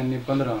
NA-15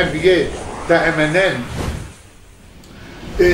MPA MNN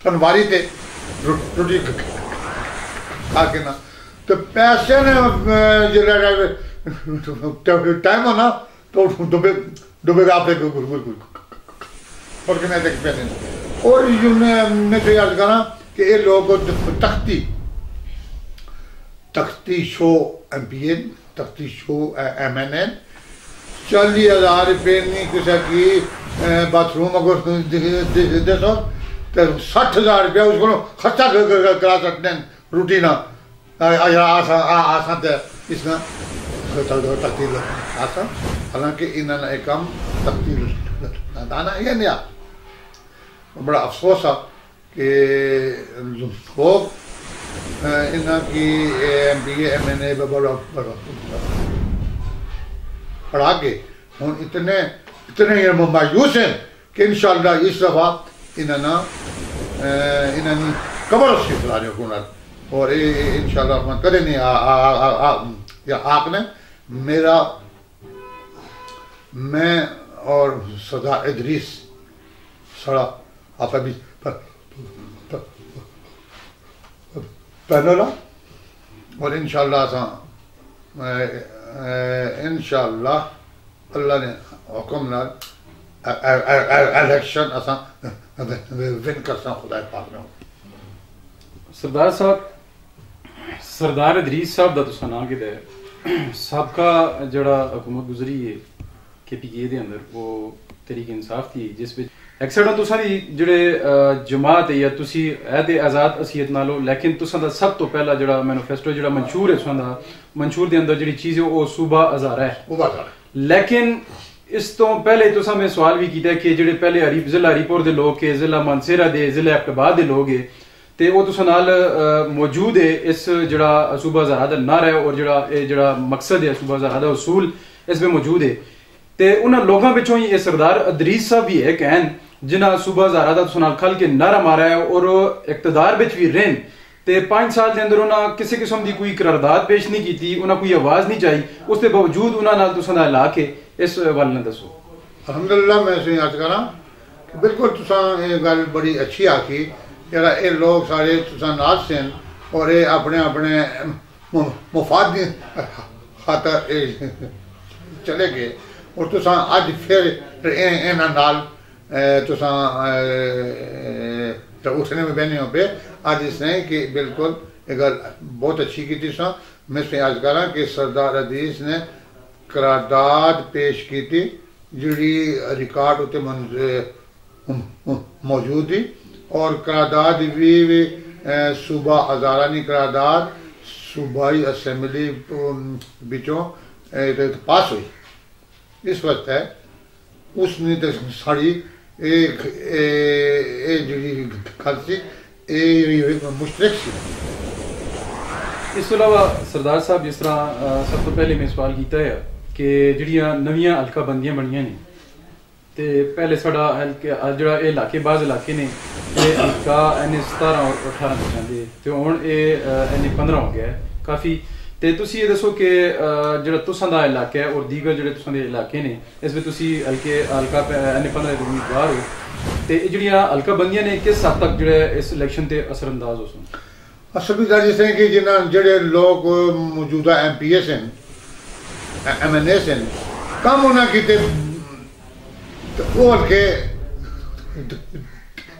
تنواری تے روٹی کھا کے نا تو پیسے نے ٹائم ہونا تو ڈبے گا آپ اور کہنے دیکھ پیسے اور میں تو یاد کرا کہ یہ لوگ تختی شو ایم پی این تختی شو ایم این این 40,000 روپے نہیں کسی کی باتھ روم اگر دے سو تو 60,000 روپیہ اس کو خرچہ کرا سکتے ہیں روٹی نہ آسان تے اس کا تقدیر آسان حالانکہ انہوں نے ایک کام تقدیر دانا یہ نہیں بڑا افسوس ہے کہ لوگ انہوں کی M P A M N A بڑا پڑھا کے ہوں اتنے مایوس ہیں کہ انشاءاللہ اس دفعہ انہوں نے قبر اسی فلانے حکومت اور انشاءاللہ رحمان کرے نہیں آپ نے میں اور سردار ادریس سڑا آپ ابھی پہنولا اور انشاءاللہ انشاءاللہ اللہ نے حکم نال الیکشن اساں ون کرساں خدا پاک نے سردار صاحب سردار ادریس صاحب دا تساں نام کیتا ہے سابقہ جڑا حکومت گزری ہے کے پی کے دے اندر وہ تحریک انصاف تھی جس وچ ایک سائڈ تساں دی جڑے جماعت ہے یا تسی عہد آزاد اسیت نالو لیکن تساں دا سب تو پہلا جڑا مینیفیسٹو جڑا منشور ہے تساں دا منشور دے اندر جڑی چیز ہے وہ صوبہ ہزارہ ہے لیکن اس تو پہلے تساں میں سوال بھی کیتا ہے کہ جڑے پہلے ضلع ہری پور دے لوگ کے ضلع مانسیرہ دے ضلع ایبٹباد دے لوگ ہے تے وہ تساں نال موجود ہے اس جڑا صوبہ ہزارہ دا نعرہ ہے اور جڑا مقصد ہے صوبہ ہزارہ دا اصول اس میں موجود ہے تے انہاں لوگاں وچوں ہی سردار ادریس صاحب بھی ہے کہن جنہاں صوبہ ہزارہ دا تساں نال کھل کے نعرہ مارا ہے اور اقتدار وچ بھی رہن تے 5 سال دے اندر انہاں کسی قسم دی کوئی قرارداد پیش نہیں کیتی انہاں کوئی آواز نہیں چاہی اس دے باوجود انہاں نال تساں دا لا کے اس حوالے نال دسو الحمدللہ میں سے یاد کراں کہ بالکل تساں یہ گل بڑی اچھی آکی یار یہ لوگ سارے تساں نال سن اور یہ اپنے مفاد دی خاطر چلے گئے اور تساں اج پھر انہاں نال تساں اٹھنے میں بہنے ہو پہ آج اس نے کہ بالکل ایک بہت اچھی کی تھی ساں میں سے آج کراں کہ سردار ادریس نے قرارداد پیش کی تھی جڑی ریکارڈ ہوتے موجود تھی اور قرارداد بھی صوبہ ہزارہ نہیں قرارداد صوبائی اسمبلی بچوں پاس ہوئی اس وقت ہے اس نے ساری جڑی گل سی مشترک سی اس تو علاوہ سردار صاحب جس طرح سب تو پہلے میں سوال کیتا ہے کہ جڑیاں نویاں حلقہ بندیاں بنیاں نے تے پہلے ساڈا جڑا اے علاقے بعض علاقے نے یہ حلقہ این 17 اور 18 نشاندے تے ہن اے این 15 ہو گیا ہے کافی تے تسی یہ دسو کہ جڑا تساں دا علاقہ ہے اور دیگر جڑے تساں دے علاقے نے اس میں تسی حلقہ این 15 دے امیدوار ہو تے جڑیاں حلقہ بندیاں نے کس حد تک جڑے اس الیکشن تے اثر انداز ہو سن اصل بھی جس طرح کہ جنہاں جڑے لوگ موجودہ ایم پی ایس ہیں ایم این ایس ہیں کم ہونا کیتے وہ ہلکے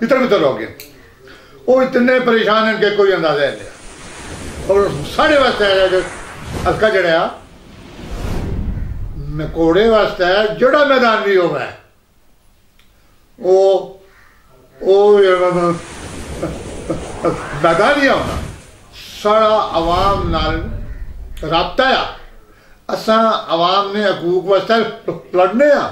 ادھر ہو گئے وہ اتنے پریشان ہیں کہ کوئی اندازہ ہے نہیں اور ساڑھے واسطے ہے حلقہ جڑا ہے مکوڑے واسطے ہے جڑا میدان بھی ہوگا ہے میدان ہی ہونا سارا عوام نال رابطہ ہے اساں عوام نے حقوق واسطے لڑنے ہیں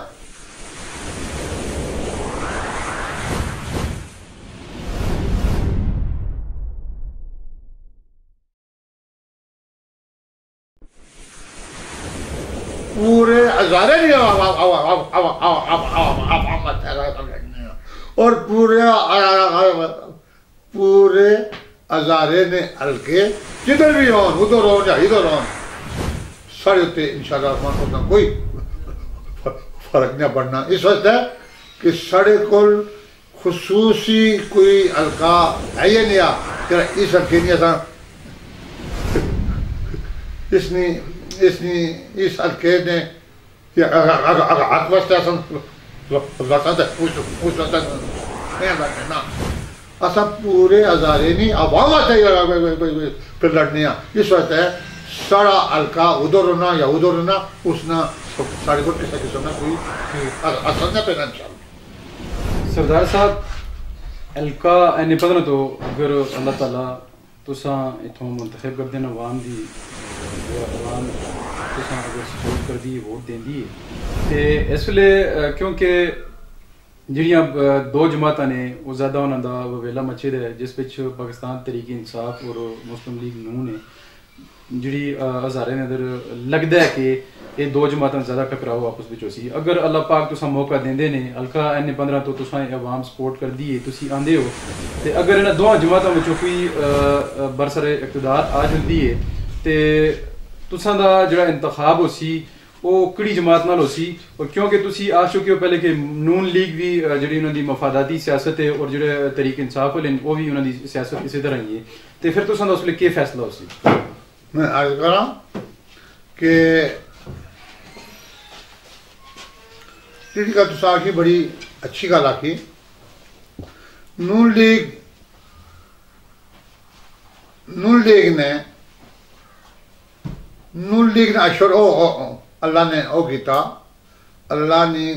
پورے ہزارے نہیں اور پورے ہزارے نے ہلکے جدھر بھی ہون ادھر ہون یا ادھر ہون سارے ہوتے انشاءاللہ رحمان ہوتا کوئی فرق نہیں پڑنا اس وقت ہے کہ سارے کل خصوصی کوئی حلقہ ہے یا نہیں کہ اس حلقے نہیں تھا اس حلقے نے حق واسطے اصا پورے ہزارے نہیں عوام پھر لڑنے اس وقت ہے سارا حلقہ ادھر ہونا یا ادھر ہونا اس نے سارے کو کسی قسم کا کوئی اثر نہ پینا انشاءاللہ. سردار صاحب حلقہ این 15 تو اگر اللہ تعالیٰ تساں اتوں منتخب کر دین عوام دی عوام تساں اگر سپورٹ کر دی ووٹ دین دی تے اس ویلے کیونکہ جڑیاں دو جماعتاں نے وہ زیادہ انہاں دا ویلا مچے دے جس وچ پاکستان تحریک انصاف اور مسلم لیگ نون نے جڑی ہزارے نے اندر لگدا ہے کہ یہ دو جماعتاں زیادہ ٹکراؤ آپس وچ ہوسی. اگر اللہ پاک تساں موقع دیندے نے حلقہ این 15 تو تساں عوام سپورٹ کر دی تسی آندے ہو تے اگر انہاں دو جماعتاں وچوں کوئی برسر اقتدار آ جلدی ہے تے تساں دا جڑا انتخاب ہوسی وہ کڑی جماعت نال ہوسی. اور کیونکہ تسی آ چکے ہو پہلے کہ نون لیگ بھی جڑی انہاں دی مفاداتی سیاست ہے اور جڑے تحریک انصاف والے وہ بھی انہاں دی سیاست اسی طرح ہی ہے تے پھر تساں دا اس لیے کیا فیصلہ ہوسی؟ میں عرض کراں کہ جی کا تسا آخی بڑی اچھی گل آخی. نون لیگ نے اشور اللہ نے او کیتا اللہ نے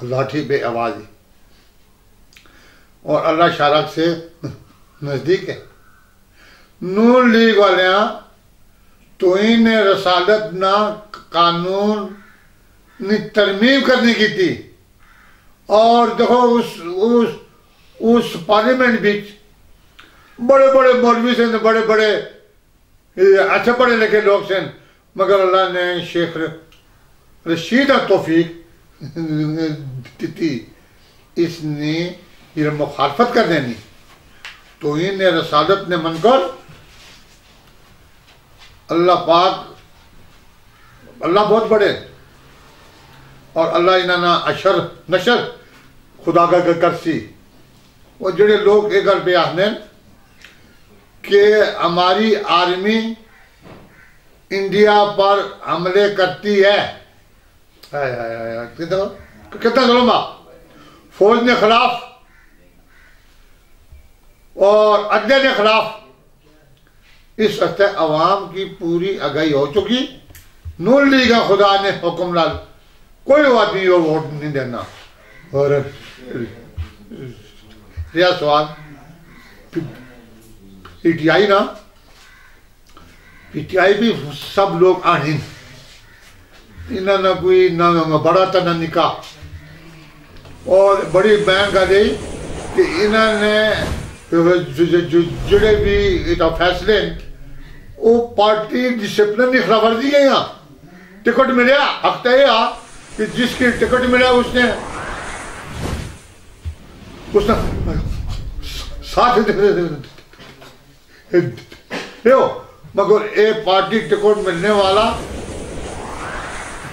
لاٹھی بے آوازی اور اللہ شارک سے نزدیک ہے. نون لیگ والیاں توہین رسالت نہ قانون نے ترمیم کرنے کی تھی اور دیکھو اس پارلیمنٹ بیچ بڑے بڑے مولوی سے بڑے بڑے اچھے پڑھے لکھے لوگ سے مگر اللہ نے شیخ رشید توفیق دیتی اس نے یہ مخالفت کر دینی توہین رسالت نے من کر اللہ پاک اللہ بہت بڑے اور اللہ انہاں اشر نشر خدا کا کرسی. اور جڑے لوگ یہ گل پہ آخنے کہ ہماری آرمی انڈیا پر حملے کرتی ہے کتنا ظلم ہے فوج نے خلاف اور عدلیہ نے خلاف. اس وقت عوام کی پوری آگاہی ہو چکی. نون لیگ خدا نے حکم لال کوئی آدمی اور ووٹ نہیں دینا. اور رہا سوال پی ٹی آئی نا پی ٹی آئی بھی سب لوگ آنی انہوں نے کوئی نہ بڑا تھا نہ نکاح. اور بڑی بہن کا دی کہ انہوں نے جڑے بھی فیصلے وہ پارٹی ڈسپلن کی خلاف ورزی ہے. یہاں ٹکٹ ملیا حق تو یہ کہ جس کی ٹکٹ ملا اس نے ساتھ مگر اے پارٹی ٹکٹ ملنے والا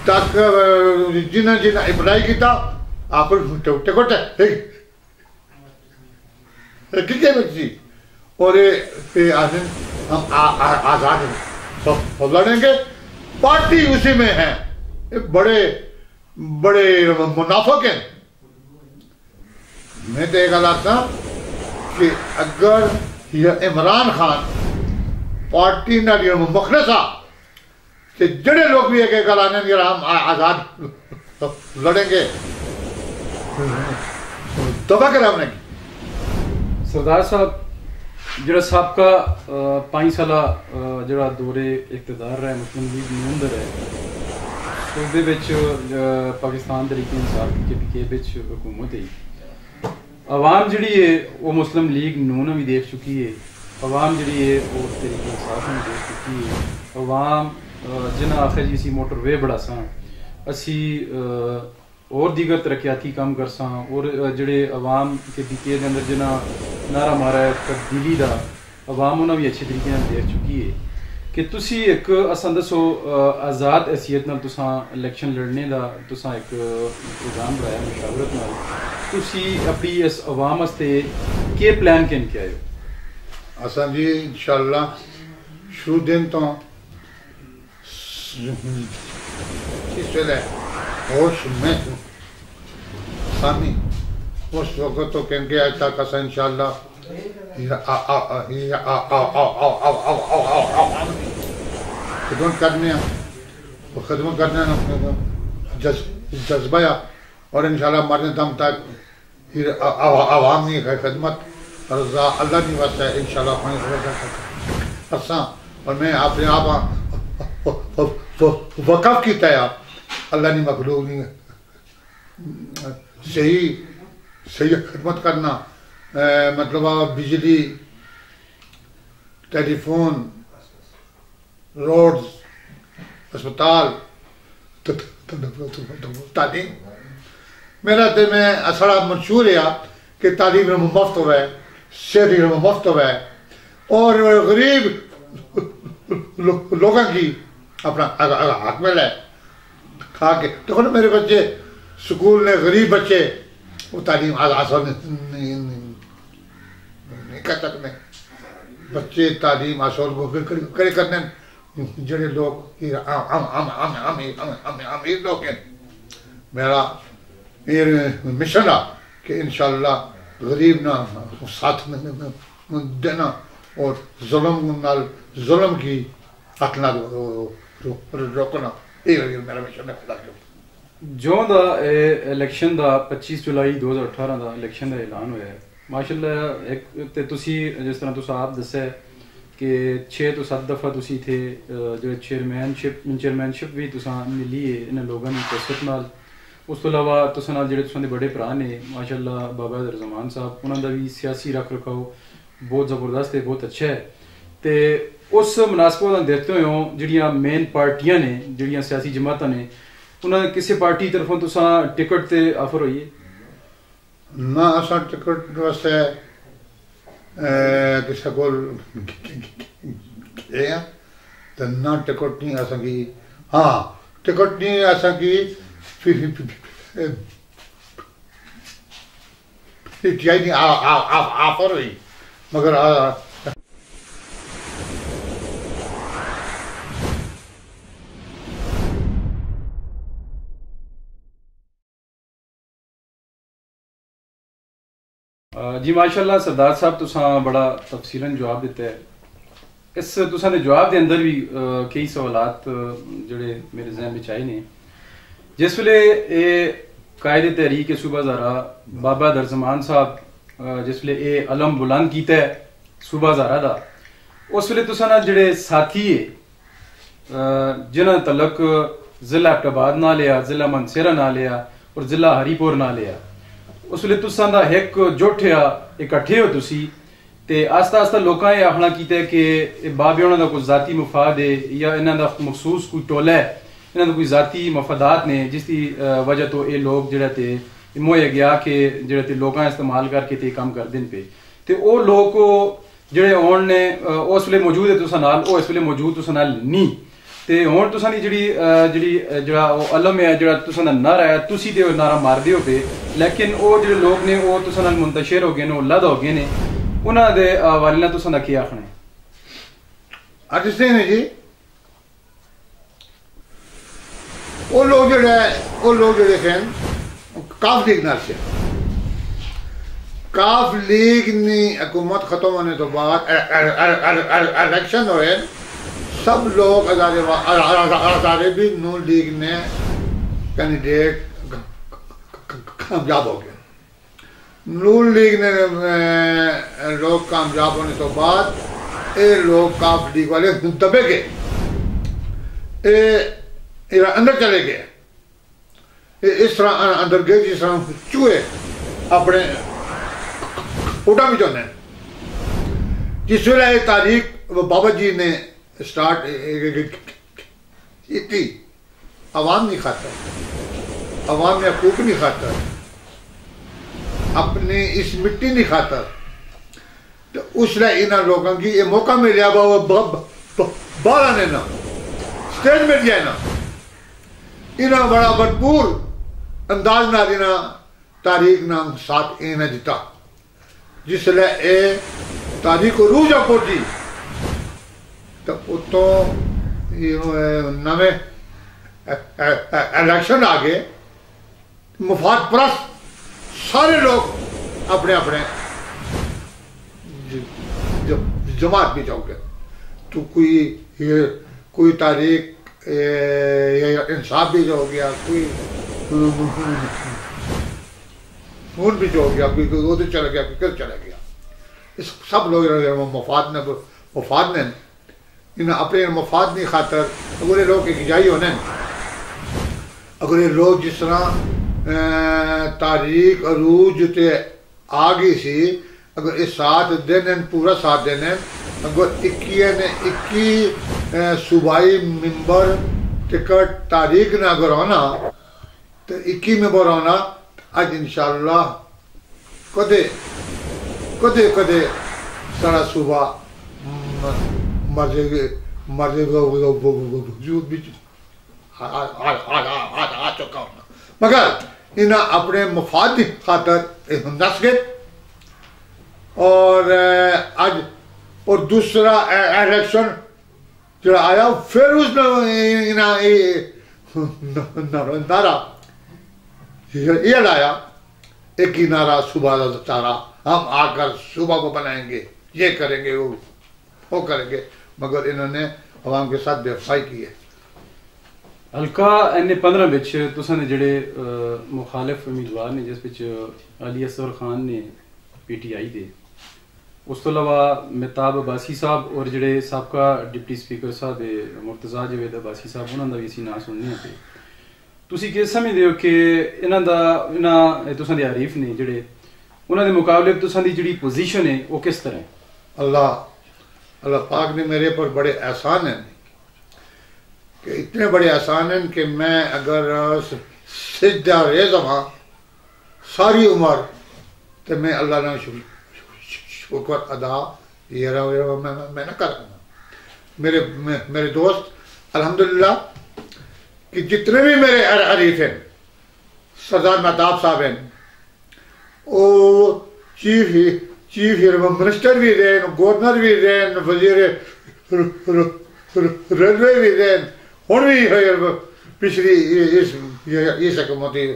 تک جنہیں اپلائی کیتا آپ ٹکٹ ہے بچی اور ہم آزاد لڑیں گے. پارٹی اسی میں ہے بڑے بڑے منافق ہیں. میں تو یہ گل آتا کہ اگر عمران خان پارٹی نہ مخلصہ کہ جڑے لوگ بھی ایک گل آنے ہم آزاد لڑیں گے دبا کر ہم نے. سردار صاحب جڑا سابقہ 5 سالہ جڑا دورے اقتدار رہا ہے مسلم لیگ نون دا رہا صوبے بچ پاکستان تحریک انصاف کے بچ حکومت ہے. عوام جڑی ہے وہ مسلم لیگ نون بھی دیکھ چکی ہے. عوام جڑی ہے وہ تحریک انصاف بھی دیکھ چکی ہے. عوام جنہیں آخر جی اسی موٹر وے بڑھا ساں اسی اور دیگر ترقیاتی کام کر ساں اور جڑے عوام کے پی کے اندر جنہ نعرہ مارا ہے تبدیلی دا عوام انہوں بھی اچھے طریقے سے دیکھ چکی ہے. کہ تسی ایک اساں دسو آزاد حیثیت نال تساں الیکشن لڑنے دا تساں ایک پروگرام بنایا مشاورت نال، تسی اپنی اس عوام واسطے کے پلان کن کے آئے ہو؟ اساں جی انشاءاللہ شروع دن تو اس ویلے ہوش میں سامنے اس وقت تو کہیں گے آج تک اساں انشاءاللہ خدمت کرنے جذبہ اور انشاءاللہ مرنے دم تک عوامی خدمت رضا اللہ کی واسطے انشاءاللہ اساں اور میں اپنے آپ وقف کیتا ہے اللہ نے مخلوق نہیں صحیح خدمت کرنا، مطلب بجلی، ٹیلی فون، روڈز، اسپتال، تعلیم. میرا تو میں سڑا منشور ہے کہ تعلیم مفت ہوئے، صحت مفت ہوئے اور غریب لوگوں کی اپنا حق میں لے کھا کے. دیکھو نا میرے بچے سکول نے غریب بچے وہ تعلیم آسان نہیں کر سکتے، بچے تعلیم آسان کرے کرنے جڑے لوگ امیر لوگ ہیں. میرا یہ مشن ہے کہ انشاءاللہ غریب نہ ساتھ دینا اور ظلم کی حق نہ روکنا، یہ میرا مشن ہے. خدا کے جو دا الیکشن دا 25 جولائی 2018 دا الیکشن دا اعلان ہوا ہے، ماشاءاللہ ایک تے تسی جس طرح تسا آپ دسے کہ 6 تو 7 دفعہ تسی تھے جو چیئرمینشپ بھی تسا ملی ہے انہاں لوگوں کی قسمت نال. اس تو علاوہ تسا نال جڑے تساں دے بڑے بھرا نے ماشاءاللہ بابا درزمان صاحب، انہاں دا بھی سیاسی رکھ رکھاؤ بہت زبردست ہے، بہت اچھا ہے. تے اس مناسبت نال دیکھتے ہوئے جڑیاں مین پارٹیاں نے، جڑیاں سیاسی جماعتاں نے، انہاں کسی پارٹی طرفوں تساں ٹکٹ تے آفر ہوئی ہے؟ نہ اساں ٹکٹ واسطے کسی کو گئے ہیں تو نہ ٹکٹ نہیں اساں کی، ہاں ٹکٹ نہیں اساں کی نہیں آفر ہوئی مگر جی ماشاءاللہ سردار صاحب تساں بڑا تفصیلاً جواب دیتا ہے. اس تساں دے جواب دے اندر بھی کئی سوالات جڑے میرے ذہن وچ آئے نے. جس ویلے اے قائد تحریک صوبہ زارا بابا درزمان صاحب جس ویلے اے علم بلند کیتا ہے صوبہ زارا دا، اس ویلے تساں نال جڑے ساتھی ہے جنہاں تعلق ضلع ایبٹ آباد نہ لیا، ضلع منصیرہ نہ لیا اور ضلع ہری پور نہ لیا، اس ویلے تساں دا ایک جٹ ہے اکٹھے ہو تسی تے آہستہ آہستہ لوکاں یہ آخنا کیتا ہے کہ بابے انہاں دا کوئی ذاتی مفاد ہے یا انہاں دا مخصوص کوئی ٹولہ ہے، انہاں دا کوئی ذاتی مفادات نے جس کی وجہ تو یہ لوگ جڑے تے مویا گیا کہ جڑے تے لوکاں استعمال کر کے تے کام کر دین پہ تے او لوگ جڑے ہون نے اس ویلے موجود ہے تساں نال، او اس ویلے موجود تساں نال نہیں تے ہن تساں دی جڑا او علم ہے جڑا تساں دا نعرہ ہے تسی تے نعرہ مار دیو پہ، لیکن او جڑے لوگ نے او تساں نال منتشر ہو گئے نے، لد ہو گئے نے، انہاں دے حوالے نال تساں دا کی آخنا ہے؟ اج سے نے جی وہ لوگ جڑے ہیں کاف لیگ نال سے، کاف لیگ نے حکومت ختم ہونے تو بعد الیکشن ہوئے، سب لوگ ادارے بھی نون لیگ نے کینڈیڈیٹ کامیاب ہو گئے. نون لیگ نے لوگ کامیاب ہونے تو بعد یہ لوگ کاف لیگ والے دبے گئے، اندر چلے گئے، اس طرح اندر گئے جس طرح چوہے اپنے اوٹا بھی چاہتے ہیں. جس ویلے یہ تاریخ بابا جی نے اسٹارٹ کی، عوام نہیں کھاتا، عوام میں حقوق نہیں کھاتا، اپنی اس مٹی نہیں کھاتا، تو اس لیے انہوں لوگوں کی یہ موقع ملیا باہر آنے نا سٹیج میں جائے نا انہاں بڑا بھرپور انداز نہ دینا تاریخ نام ساتھ اینا جتا جس لئے اے تاریخ کو روح جا پوٹی تو اتوں نوے الیکشن آگے مفاد پرست سارے لوگ اپنے اپنے جماعت بھی جاؤ گے تو کوئی تاریخ انصاف بھی جو ہو گیا کوئی خون بھی جو ہو گیا کوئی ادھر چلا گیا کوئی کدھر چلا گیا سب لوگ مفاد نے انہیں اپنے مفاد نہیں خاطر اگر یہ لوگ ایک جائی ہونے اگر یہ لوگ جس طرح تاریخ عروج تے آگئی سی اگر اس ساتھ دینے پورا ساتھ دینے اگر 21 صوبائی ممبر ٹکٹ تاریخ نہ اگر ہونا تو 21 ممبر ہونا آج انشاءاللہ کدے سارا صوبہ مرضی وجود بھی آ چکا ہونا مگر انہاں اپنے مفاد کی خاطر نس گئے اور آج اور دوسرا الیکشن جڑا آیا پھر اس نے نعرہ یہ لایا ایک ہی نعرہ صوبہ کا چارہ ہم آ کر صوبہ کو بنائیں گے یہ کریں گے وہ کریں گے مگر انہوں نے عوام کے ساتھ بے وفائی کی ہے حلقہ N15 بچ تساں نے جڑے مخالف امیدوار نے جس بچ علی اصغر خان نے PTI دے اس تو علاوہ مہتاب عباسی صاحب اور جڑے سابقہ ڈپٹی سپیکر صاحب مرتضیٰ جاوید عباسی صاحب انہاں دا بھی اسی نام سننے ہیں تسی کیا سمجھدے ہو کہ انہاں تساں دے عریف نے جڑے انہاں دے مقابلے تساں دی جڑی پوزیشن ہے وہ کس طرح ہے؟ اللہ پاک نے میرے پر بڑے احسان ہیں کہ اتنے بڑے احسان ہیں کہ میں اگر سجدہ ریز ہوں ساری عمر تو میں اللہ نے شکر ادا یہ میں نہ کر رہا میرے دوست الحمدللہ کہ جتنے بھی میرے حریف ہیں سردار مہتاب صاحب ہیں وہ چیف منسٹر بھی رہے گورنر بھی رہے وزیر ریلوے بھی رہے ہوں بھی پچھلی اس حکومتی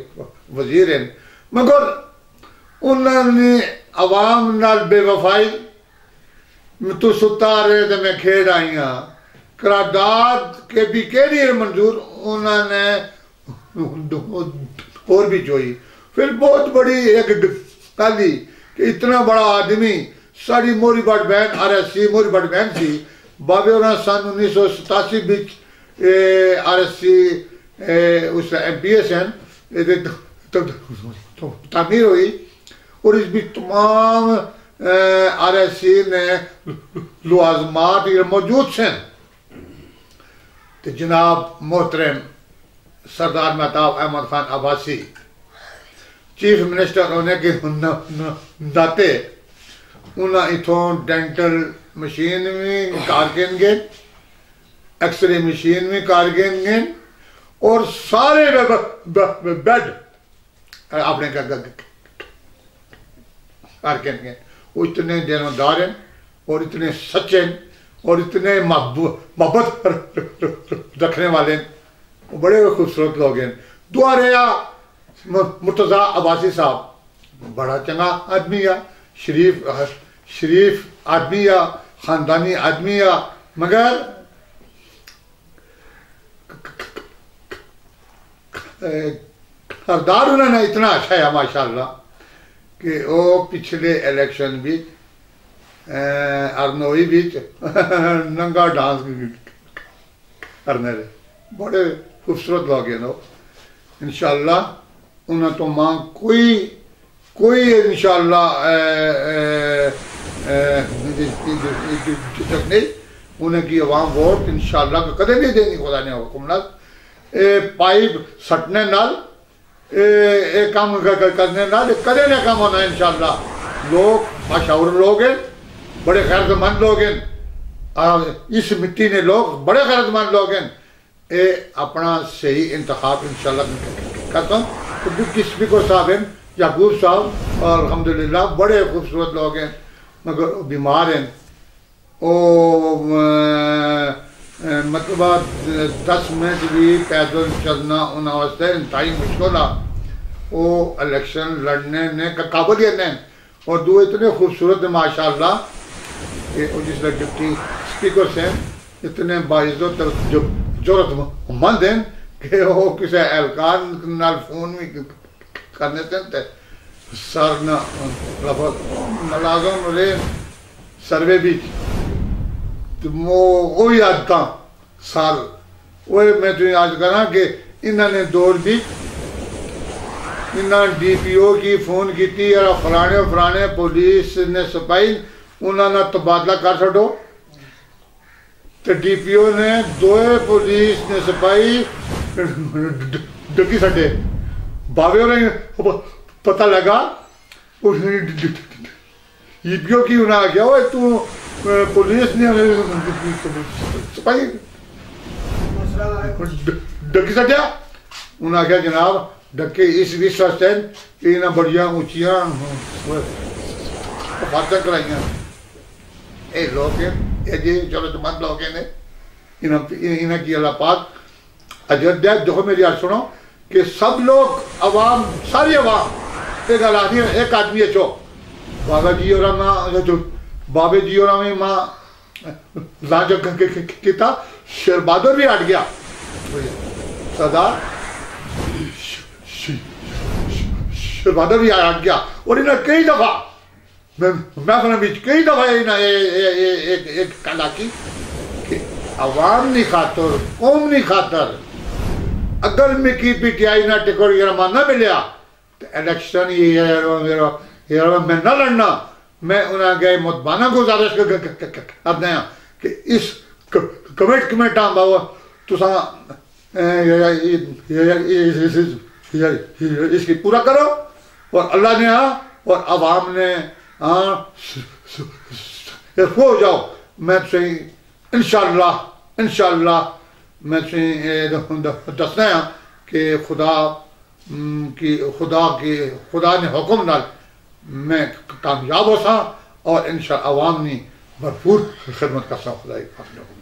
وزیر ہیں مگر انہوں نے عوام نال بے وفائی تو ستا رہے تو میں کھیڑ آئی ہاں قرارداد کے بھی کہڑی منظور انہوں نے اور بھی چوئی پھر بہت بڑی ایک گالی کہ اتنا بڑا آدمی ساری موری بڑ بہن RSC موری بڑ بہن سی بابے انہوں سن 1987 بچ RSC اس MPS ہیں تعمیر ہوئی اور اس بھی تمام RSC نے لوازمات موجود ہیں تو جناب محترم سردار مہتاب احمد خان عباسی چیف منسٹر ہونے کے ناطے انہاں اتھوں ڈینٹل مشین بھی کار گن گے ایکس رے مشین بھی کار گن گے اور سارے بیڈ اپنے کار گن گے وہ اتنے دیندار ہیں اور اتنے سچے ہیں اور اتنے محبت رکھنے والے ہیں وہ بڑے خوبصورت لوگ ہیں دعا رہا مرتضیٰ عباسی صاحب بڑا چنگا آدمی ہے شریف آدمی ہے خاندانی آدمی ہے مگر کردار انہوں نے اتنا اچھا ہے ماشاءاللہ کہ وہ پچھلے الیکشن بھی ارنوئی بھی ننگا ڈانس کرنے رہے بڑے خوبصورت لوگ ہیں انشاءاللہ انہوں تو ماں کوئی انشاءاللہ جھجک نہیں انہیں کی عوام ووٹ انشاءاللہ کدے نہیں دینی خدا نے حکم نال پائپ سٹنے نال کام کرنے نال کدے نہیں کام ہونا انشاءاللہ لوگ مشہور لوگ ہیں بڑے خیر مند لوگ ہیں اس مٹی نے لوگ بڑے غیرت مند لوگ ہیں اے اپنا صحیح انتخاب انشاءاللہ کرتا ہوں. تو ڈپٹی اسپیکر صاحب ہیں یعقوب صاحب اور الحمدللہ بڑے خوبصورت لوگ ہیں مگر بیمار ہیں. مطلب 10 منٹ بھی پیدل چلنا ان واسطے انتہائی مشکل ہے. وہ الیکشن لڑنے نے قابلیت نے اور دو اتنے خوبصورت ہیں ماشاءاللہ کہ جس طرح ڈپٹی اسپیکر سے اتنے باعزت ضرورت مند ہیں کہ وہ کسی اہلکار نال فون بھی کرنے سے سر نہ ملازم رہے سروے بھی وہی عادتاں سال وہ میں تمہیں آج کہنا کہ انہوں نے دور بھی انہوں ڈی پی او کی فون کی تھی اور فلانے پولیس نے سپاہی انہوں نے تبادلہ کر چھوڑو تو ڈی پی او نے دوئے پولیس نے سپاہی ڈکی سٹے بابے انہیں پتہ لگا ڈی پی او کی انہوں نے کیا ہوئے تو پولیس نے سپاہی ڈکی سٹیا انہوں نے کہا جناب ڈکے اس واسطے کہ انہیں بڑیاں اونچیاں حفاظتیں کرائی ہیں. اے لوگ ہیں یہ جی ضرورت مند لوگ ہیں انہیں کی اللہ پاک اجر دے. دیکھو میری آج سنو کہ سب لوگ عوام ساری عوام ایک آدمی ایک آدمی اچھو بابا جی اور بابے جی اور ہمیں ماں لانچ کیتا شیر بہادر بھی ہٹ گیا سردار شیر بہادر بھی ہٹ گیا اور انہیں کئی دفعہ محفلوں میں کئی دفعہ ایک کلا کی کہ عوام نہیں خاطر قوم نہیں خاطر اگر میں کی پی ٹی آئی نہ ٹکٹ یہ ماننا ملیا تو الیکشن یہ میں نہ لڑنا. میں انہیں گئے متبانہ گزارش کرتے ہیں کہ اس کمنٹاں باو تساں اس کی پورا کرو اور اللہ نے اور عوام نے ہو جاؤ. میں تھی انشاءاللہ میں تھی دسنا ہے کہ خدا نے حکم نال میں کامیاب ہو سا اور انشاءاللہ عوام نے بھرپور خدمت کر سا خدا اپنے حکم نال.